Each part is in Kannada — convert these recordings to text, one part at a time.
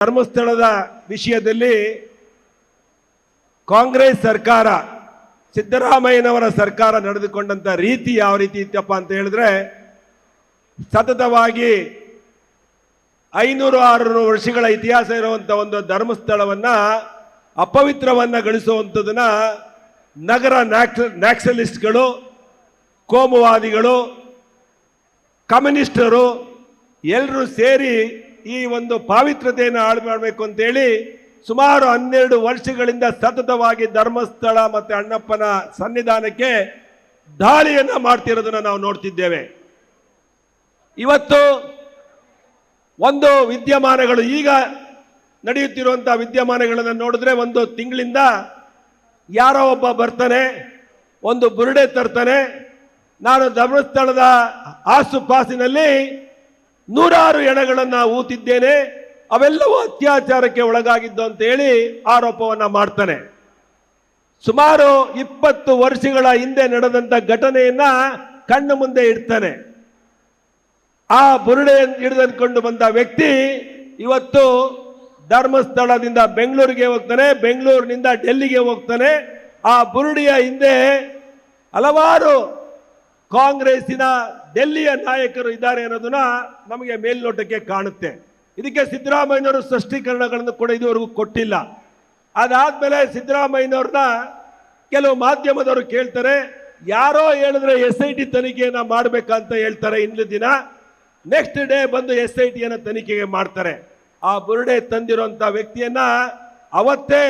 ಧರ್ಮಸ್ಥಳದ ವಿಷಯದಲ್ಲಿ ಕಾಂಗ್ರೆಸ್ ಸರ್ಕಾರ ಸಿದ್ದರಾಮಯ್ಯನವರ ಸರ್ಕಾರ ನಡೆದುಕೊಂಡಂತ ರೀತಿ ಯಾವ ರೀತಿ ಇತ್ತಪ್ಪ ಅಂತ ಹೇಳಿದ್ರೆ ಸತತವಾಗಿ 500-600 ವರ್ಷಗಳ ಇತಿಹಾಸ ಇರುವಂತ ಒಂದು ಧರ್ಮಸ್ಥಳವನ್ನ ಅಪವಿತ್ರವನ್ನ ಗಳಿಸುವಂಥದನ್ನ ನಗರ ನ್ಯಾಕ್ಸಲಿಸ್ಟ್ಗಳು, ಕೋಮುವಾದಿಗಳು, ಕಮ್ಯುನಿಸ್ಟರು ಎಲ್ಲರೂ ಸೇರಿ ಈ ಒಂದು ಪಾವಿತ್ರತೆಯನ್ನು ಹಾಳು ಮಾಡಬೇಕು ಅಂತೇಳಿ ಸುಮಾರು 12 ವರ್ಷಗಳಿಂದ ಸತತವಾಗಿ ಧರ್ಮಸ್ಥಳ ಮತ್ತೆ ಅಣ್ಣಪ್ಪನ ಸನ್ನಿಧಾನಕ್ಕೆ ದಾಳಿಯನ್ನ ಮಾಡ್ತಿರೋದನ್ನ ನಾವು ನೋಡ್ತಿದ್ದೇವೆ. ಇವತ್ತು ಒಂದು ವಿದ್ಯಮಾನಗಳು ಈಗ ನಡೆಯುತ್ತಿರುವಂತಹ ವಿದ್ಯಮಾನಗಳನ್ನು ನೋಡಿದ್ರೆ ಒಂದು ತಿಂಗಳಿಂದ ಯಾರೋ ಒಬ್ಬ ಬರ್ತಾನೆ, ಒಂದು ಬುರುಡೆ ತರ್ತಾನೆ, ನಾನು ಧರ್ಮಸ್ಥಳದ ಆಸುಪಾಸಿನಲ್ಲಿ 100 ಹೆಣಗಳನ್ನ ಊತಿದ್ದೇನೆ, ಅವೆಲ್ಲವೂ ಅತ್ಯಾಚಾರಕ್ಕೆ ಒಳಗಾಗಿದ್ದು ಅಂತ ಹೇಳಿ ಆರೋಪವನ್ನ ಮಾಡ್ತಾನೆ. ಸುಮಾರು 20 ವರ್ಷಗಳ ಹಿಂದೆ ನಡೆದಂತ ಘಟನೆಯನ್ನ ಕಣ್ಣು ಮುಂದೆ ಇಡ್ತಾನೆ. ಆ ಬುರುಡೆ ಹಿಡಿದುಕೊಂಡು ಬಂದ ವ್ಯಕ್ತಿ ಇವತ್ತು ಧರ್ಮಸ್ಥಳದಿಂದ ಬೆಂಗಳೂರಿಗೆ ಹೋಗ್ತಾನೆ, ಬೆಂಗಳೂರಿನಿಂದ ಡೆಲ್ಲಿಗೆ ಹೋಗ್ತಾನೆ. ಆ ಬುರುಡಿಯ ಹಿಂದೆ ಹಲವಾರು ಕಾಂಗ್ರೆಸ್ಸಿನ ಡೆಲ್ಲಿಯ ನಾಯಕರು ಇದ್ದಾರೆ ಅನ್ನೋದನ್ನ ನಮಗೆ ಮೇಲ್ನೋಟಕ್ಕೆ ಕಾಣುತ್ತೆ. ಇದಕ್ಕೆ ಸಿದ್ದರಾಮಯ್ಯನವರು ಸ್ಪಷ್ಟೀಕರಣಗಳನ್ನು ಕೂಡ ಇದುವರೆಗೂ ಕೊಟ್ಟಿಲ್ಲ. ಅದಾದ್ಮೇಲೆ ಸಿದ್ದರಾಮಯ್ಯನವ್ರನ್ನ ಕೆಲವು ಮಾಧ್ಯಮದವರು ಕೇಳ್ತಾರೆ, ಯಾರೋ ಹೇಳಿದ್ರೆ SIT ತನಿಖೆಯನ್ನ ಮಾಡ್ಬೇಕಂತ ಹೇಳ್ತಾರೆ. ಇಂದು ದಿನ ನೆಕ್ಸ್ಟ್ ಡೇ ಬಂದು SIT ತನಿಖೆಗೆ ಮಾಡ್ತಾರೆ. ಆ ಬುರುಡೆ ತಂದಿರುವಂತ ವ್ಯಕ್ತಿಯನ್ನ ಅವತ್ತೇ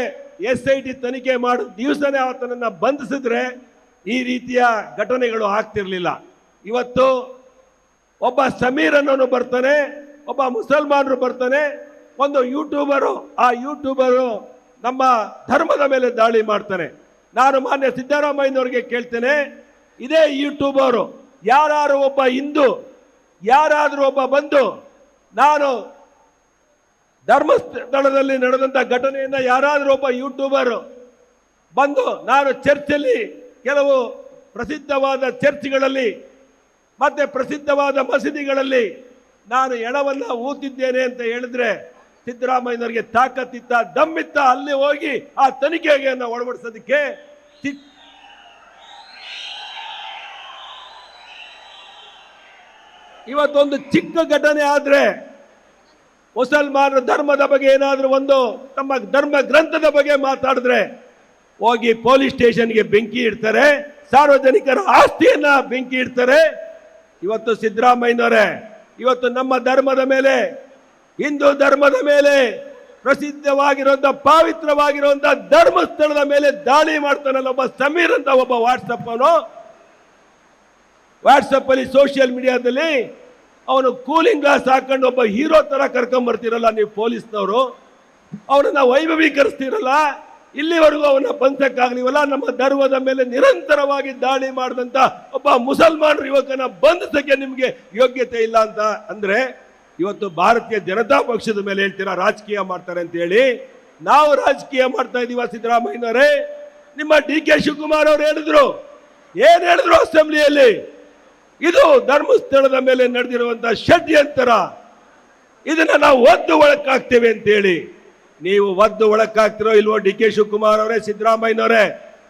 SIT ತನಿಖೆ ಮಾಡೋ ದಿವಸನೇ ಆತನನ್ನ ಬಂಧಿಸಿದ್ರೆ ಈ ರೀತಿಯ ಘಟನೆಗಳು ಆಗ್ತಿರ್ಲಿಲ್ಲ. ಇವತ್ತು ಒಬ್ಬ ಸಮೀರ್ ಅನ್ನೋನು ಬರ್ತಾನೆ, ಒಬ್ಬ ಮುಸಲ್ಮಾನರು ಬರ್ತಾನೆ, ಒಂದು ಯೂಟ್ಯೂಬರು, ಆ ಯೂಟ್ಯೂಬರು ನಮ್ಮ ಧರ್ಮದ ಮೇಲೆ ದಾಳಿ ಮಾಡ್ತಾನೆ. ನಾನು ಮಾನ್ಯ ಸಿದ್ದರಾಮಯ್ಯನವ್ರಿಗೆ ಕೇಳ್ತೇನೆ, ಇದೇ ಯೂಟ್ಯೂಬರು ಯಾರು ಒಬ್ಬ ಹಿಂದೂ ಯಾರಾದ್ರೂ ಒಬ್ಬ ಬಂದು ನಾನು ಧರ್ಮಸ್ಥಳದಲ್ಲಿ ನಡೆದಂತ ಘಟನೆಯನ್ನ ಯಾರಾದ್ರೂ ಒಬ್ಬ ಯೂಟ್ಯೂಬರ್ ಬಂದು ನಾನು ಚರ್ಚಲ್ಲಿ ಕೆಲವು ಪ್ರಸಿದ್ಧವಾದ ಚರ್ಚ್ಗಳಲ್ಲಿ ಮತ್ತೆ ಪ್ರಸಿದ್ಧವಾದ ಮಸೀದಿಗಳಲ್ಲಿ ನಾನು ಹೆಣವನ್ನ ಊತಿದ್ದೇನೆ ಅಂತ ಹೇಳಿದ್ರೆ ಸಿದ್ದರಾಮಯ್ಯನವರಿಗೆ ತಾಕತ್ತಿತ್ತ, ದಮ್ಮಿತ್ತ ಅಲ್ಲಿ ಹೋಗಿ ಆ ತನಿಖೆಗೆ ಒಳಪಡಿಸೋದಕ್ಕೆ. ಇವತ್ತೊಂದು ಚಿಕ್ಕ ಘಟನೆ ಆದ್ರೆ ಮುಸಲ್ಮಾನರ ಧರ್ಮದ ಬಗ್ಗೆ ಏನಾದ್ರೂ ಒಂದು ತಮ್ಮ ಧರ್ಮ ಗ್ರಂಥದ ಬಗ್ಗೆ ಮಾತಾಡಿದ್ರೆ ಹೋಗಿ ಪೊಲೀಸ್ ಸ್ಟೇಷನ್ಗೆ ಬೆಂಕಿ ಇಡ್ತಾರೆ, ಸಾರ್ವಜನಿಕರ ಆಸ್ತಿಯನ್ನ ಬೆಂಕಿ ಇಡ್ತಾರೆ. ಇವತ್ತು ಸಿದ್ದರಾಮಯ್ಯನವರೇ ಇವತ್ತು ನಮ್ಮ ಧರ್ಮದ ಮೇಲೆ, ಹಿಂದೂ ಧರ್ಮದ ಮೇಲೆ ಪ್ರಸಿದ್ಧವಾಗಿರುವಂತ ಪಾವಿತ್ರವಾಗಿರುವಂತ ಧರ್ಮಸ್ಥಳದ ಮೇಲೆ ದಾಳಿ ಮಾಡ್ತಾನಲ್ಲ ಒಬ್ಬ ಸಮೀರ್ ಅಂತ ಒಬ್ಬ ವಾಟ್ಸಪ್ ಅಲ್ಲಿ ಸೋಷಿಯಲ್ ಮೀಡಿಯಾದಲ್ಲಿ ಅವನು ಕೂಲಿಂಗ್ ಗ್ಲಾಸ್ ಹಾಕೊಂಡು ಒಬ್ಬ ಹೀರೋ ತರ ಕರ್ಕೊಂಡ್ ಬರ್ತಿರಲ್ಲ ನೀವು ಪೊಲೀಸ್ನವರು, ಅವನನ್ನ ವೈಭವೀಕರಿಸ್ತಿರಲ್ಲ, ಇಲ್ಲಿವರೆಗೂ ಅವನ್ನ ಬಂಧಕ್ಕಾಗ್ಲಿವಲ್ಲ. ನಮ್ಮ ಧರ್ಮದ ಮೇಲೆ ನಿರಂತರವಾಗಿ ದಾಳಿ ಮಾಡಿದಂತ ಒಬ್ಬ ಮುಸಲ್ಮಾನ್ ಯುವಕನ ಬಂಧಿಸಕ್ಕೆ ನಿಮ್ಗೆ ಯೋಗ್ಯತೆ ಇಲ್ಲ ಅಂತ ಅಂದ್ರೆ ಇವತ್ತು ಭಾರತೀಯ ಜನತಾ ಪಕ್ಷದ ಮೇಲೆ ಹೇಳ್ತೀರಾ ರಾಜಕೀಯ ಮಾಡ್ತಾರೆ ಅಂತ ಹೇಳಿ. ನಾವು ರಾಜಕೀಯ ಮಾಡ್ತಾ ಇದೀವ ಸಿದ್ದರಾಮಯ್ಯನವರೇ? ನಿಮ್ಮ DK ಶಿವಕುಮಾರ್ ಅವರು ಏನ್ ಹೇಳಿದ್ರು ಅಸೆಂಬ್ಲಿಯಲ್ಲಿ, ಇದು ಧರ್ಮಸ್ಥಳದ ಮೇಲೆ ನಡೆದಿರುವಂತಹ ಷಡ್ಯಂತರ, ಇದನ್ನ ನಾವು ಒದ್ದು ಒಳಕಾಗ್ತೇವೆ ಅಂತೇಳಿ. ನೀವು ಒದ್ದು ಒಳಕಾಗ್ತಿರೋ ಇಲ್ವೋ DK ಶಿವಕುಮಾರ್ ಅವರೇ, ಸಿದ್ದರಾಮಯ್ಯನವರೇ,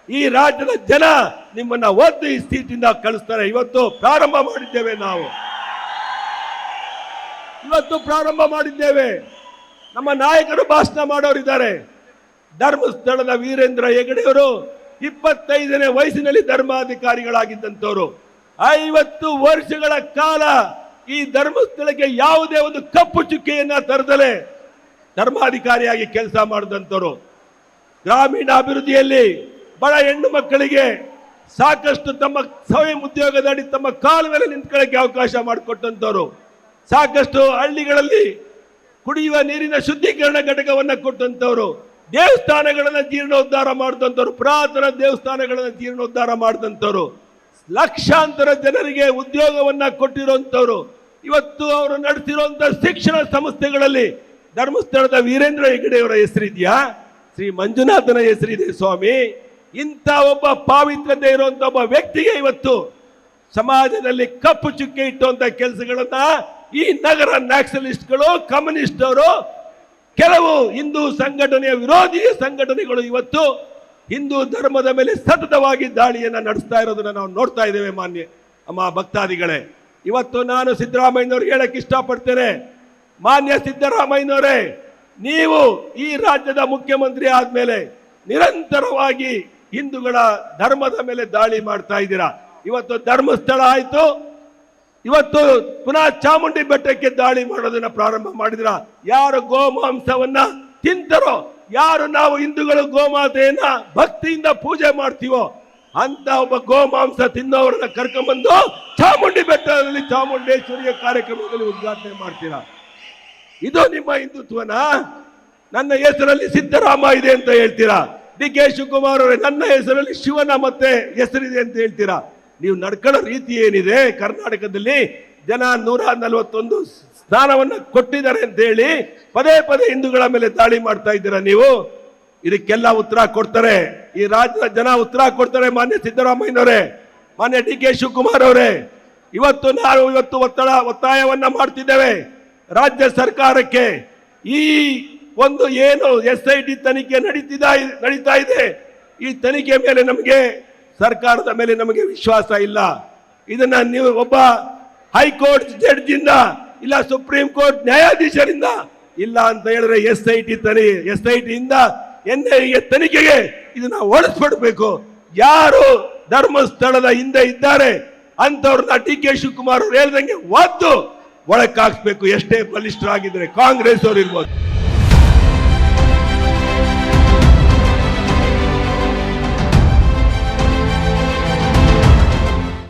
ಈ ರಾಜ್ಯದ ಜನ ನಿಮ್ಮನ್ನ ಒದ್ದು ಈ ಸ್ಥಿತಿಯಿಂದ ಕಳಿಸ್ತಾರೆ. ಇವತ್ತು ಪ್ರಾರಂಭ ಮಾಡಿದ್ದೇವೆ, ನಾವು ಇವತ್ತು ಪ್ರಾರಂಭ ಮಾಡಿದ್ದೇವೆ. ನಮ್ಮ ನಾಯಕರು ಭಾಷಣ ಮಾಡೋರಿದ್ದಾರೆ. ಧರ್ಮಸ್ಥಳದ ವೀರೇಂದ್ರ ಹೆಗಡೆಯವರು 25ನೇ ವಯಸ್ಸಿನಲ್ಲಿ ಧರ್ಮಾಧಿಕಾರಿಗಳಾಗಿದ್ದಂಥವ್ರು. 50 ವರ್ಷಗಳ ಕಾಲ ಈ ಧರ್ಮಸ್ಥಳಕ್ಕೆ ಯಾವುದೇ ಒಂದು ಕಪ್ಪು ಚುಕ್ಕೆಯನ್ನ ತರದಲೆ ಧರ್ಮಾಧಿಕಾರಿಯಾಗಿ ಕೆಲಸ ಮಾಡಿದಂಥವ್ರು. ಗ್ರಾಮೀಣ ಅಭಿವೃದ್ಧಿಯಲ್ಲಿ ಬಡ ಹೆಣ್ಣು ಮಕ್ಕಳಿಗೆ ಸಾಕಷ್ಟು ತಮ್ಮ ಸ್ವಯಂ ಉದ್ಯೋಗದಡಿ ತಮ್ಮ ಕಾಲ ಮೇಲೆ ನಿಂತ್ಕೊಳ್ಳಕ್ಕೆ ಅವಕಾಶ ಮಾಡಿಕೊಟ್ಟಂಥವ್ರು. ಸಾಕಷ್ಟು ಹಳ್ಳಿಗಳಲ್ಲಿ ಕುಡಿಯುವ ನೀರಿನ ಶುದ್ಧೀಕರಣ ಘಟಕವನ್ನ ಕೊಟ್ಟಂಥವ್ರು. ದೇವಸ್ಥಾನಗಳನ್ನ ಜೀರ್ಣೋದ್ಧಾರ ಮಾಡಿದಂಥವ್ರು, ಪುರಾತನ ದೇವಸ್ಥಾನಗಳನ್ನ ಜೀರ್ಣೋದ್ಧಾರ ಮಾಡಿದಂಥವ್ರು. ಲಕ್ಷಾಂತರ ಜನರಿಗೆ ಉದ್ಯೋಗವನ್ನ ಕೊಟ್ಟಿರುವಂತವ್ರು. ಇವತ್ತು ಅವರು ನಡೆಸಿರುವಂತಹ ಶಿಕ್ಷಣ ಸಂಸ್ಥೆಗಳಲ್ಲಿ ಧರ್ಮಸ್ಥಳದ ವೀರೇಂದ್ರ ಹೆಗಡೆಯವರ ಹೆಸರಿದೆಯಾ? ಶ್ರೀ ಮಂಜುನಾಥನ ಹೆಸರಿದೆ ಸ್ವಾಮಿ. ಇಂಥ ಒಬ್ಬ ಪಾವಿತ್ರತೆ ಇರುವಂತ ಒಬ್ಬ ವ್ಯಕ್ತಿಗೆ ಇವತ್ತು ಸಮಾಜದಲ್ಲಿ ಕಪ್ಪು ಚುಕ್ಕೆ ಇಟ್ಟುವಂತ ಕೆಲಸಗಳನ್ನ ಈ ನಗರ ನ್ಯಾಕ್ಸಲಿಸ್ಟ್ಗಳು, ಕಮ್ಯುನಿಸ್ಟ್ ಅವರು ಕೆಲವು ಹಿಂದೂ ಸಂಘಟನೆಯ ವಿರೋಧಿ ಸಂಘಟನೆಗಳು ಇವತ್ತು ಹಿಂದೂ ಧರ್ಮದ ಮೇಲೆ ಸತತವಾಗಿ ದಾಳಿಯನ್ನ ನಡೆಸ್ತಾ ಇರೋದನ್ನ ನಾವು ನೋಡ್ತಾ ಇದ್ದೇವೆ. ಮಾನ್ಯ ಅಮ್ಮ ಭಕ್ತಾದಿಗಳೇ, ಇವತ್ತು ನಾನು ಸಿದ್ದರಾಮಯ್ಯನವ್ರಿಗೆ ಹೇಳಕ್ ಇಷ್ಟಪಡ್ತೇನೆ, ಮಾನ್ಯ ಸಿದ್ದರಾಮಯ್ಯನವರೇ, ನೀವು ಈ ರಾಜ್ಯದ ಮುಖ್ಯಮಂತ್ರಿ ಆದ್ಮೇಲೆ ನಿರಂತರವಾಗಿ ಹಿಂದೂಗಳ ಧರ್ಮದ ಮೇಲೆ ದಾಳಿ ಮಾಡ್ತಾ ಇದ್ದೀರಾ. ಇವತ್ತು ಧರ್ಮಸ್ಥಳ ಆಯ್ತು, ಇವತ್ತು ಪುನಃ ಚಾಮುಂಡಿ ಬೆಟ್ಟಕ್ಕೆ ದಾಳಿ ಮಾಡೋದನ್ನ ಪ್ರಾರಂಭ ಮಾಡಿದ್ರ. ಯಾರು ಗೋಮಾಂಸವನ್ನ ತಿಂತಾರೋ, ಯಾರು ನಾವು ಹಿಂದೂಗಳು ಗೋಮಾತೆಯನ್ನ ಭಕ್ತಿಯಿಂದ ಪೂಜೆ ಮಾಡ್ತೀವೋ ಅಂತ ಒಬ್ಬ ಗೋಮಾಂಸ ತಿನ್ನೋರನ್ನ ಕರ್ಕೊಂಡ್ಬಂದು ಚಾಮುಂಡಿ ಬೆಟ್ಟದಲ್ಲಿ ಚಾಮುಂಡೇಶ್ವರಿಯ ಕಾರ್ಯಕ್ರಮದಲ್ಲಿ ಉದ್ಘಾಟನೆ ಮಾಡ್ತೀರಾ. ಇದು ನಿಮ್ಮ ಹಿಂದುತ್ವನ? ನನ್ನ ಹೆಸರಲ್ಲಿ ಸಿದ್ದರಾಮ ಇದೆ ಅಂತ ಹೇಳ್ತೀರಾ. ಡಿ ಕೆ ಶಿವಕುಮಾರ್ ಅವರೇ, ನನ್ನ ಹೆಸರಲ್ಲಿ ಶಿವನ ಮತ್ತೆ ಹೆಸರಿದೆ ಅಂತ ಹೇಳ್ತೀರಾ. ನೀವು ನಡ್ಕೊಳ್ಳೋ ರೀತಿ ಏನಿದೆ? ಕರ್ನಾಟಕದಲ್ಲಿ ಜನ 141 ಸ್ಥಾನವನ್ನ ಕೊಟ್ಟಿದ್ದಾರೆ ಅಂತ ಹೇಳಿ ಪದೇ ಪದೇ ಹಿಂದೂಗಳ ಮೇಲೆ ದಾಳಿ ಮಾಡ್ತಾ ಇದ್ದೀರಾ ನೀವು. ಇದಕ್ಕೆಲ್ಲ ಉತ್ತರ ಕೊಡ್ತಾರೆ ಈ ರಾಜ್ಯದ ಜನ, ಉತ್ತರ ಕೊಡ್ತಾರೆ. ಮಾನ್ಯ ಸಿದ್ದರಾಮಯ್ಯನವರೇ, ಮಾನ್ಯ ಡಿ ಕೆ ಶಿವಕುಮಾರ್ ಅವರೇ, ನಾವು ಒತ್ತಾಯವನ್ನ ಮಾಡ್ತಿದ್ದೇವೆ ರಾಜ್ಯ ಸರ್ಕಾರಕ್ಕೆ. ಈ ಒಂದು ಏನು SIT ತನಿಖೆ ನಡೀತಾ ಇದೆ, ಈ ತನಿಖೆ ಮೇಲೆ ಸರ್ಕಾರದ ಮೇಲೆ ನಮಗೆ ವಿಶ್ವಾಸ ಇಲ್ಲ. ಇದನ್ನ ನೀವು ಒಬ್ಬ ಹೈಕೋರ್ಟ್ ಜಡ್ಜ್ ಇಂದ ಇಲ್ಲ ಸುಪ್ರೀಂ ಕೋರ್ಟ್ ನ್ಯಾಯಾಧೀಶರಿಂದ ಇಲ್ಲ ಅಂತ ಹೇಳಿದ್ರೆ SIT ಇಂದ NIA ತನಿಖೆಗೆ ಇದನ್ನ ಓಡಿಸ್ಬಿಡ್ಬೇಕು. ಯಾರು ಧರ್ಮಸ್ಥಳದ ಹಿಂದೆ ಇದ್ದಾರೆ ಅಂತವ್ರನ್ನ ಡಿ ಕೆ ಶಿವಕುಮಾರ್ ಅವರು ಹೇಳ್ದಂಗೆ ಒದ್ದು ಒಳಕ್ಕೆ ಹಾಕ್ಸ್ಬೇಕು, ಎಷ್ಟೇ ಬಲಿಷ್ಠರಾಗಿದ್ರೆ ಕಾಂಗ್ರೆಸ್ ಅವರು ಇರ್ಬೋದು.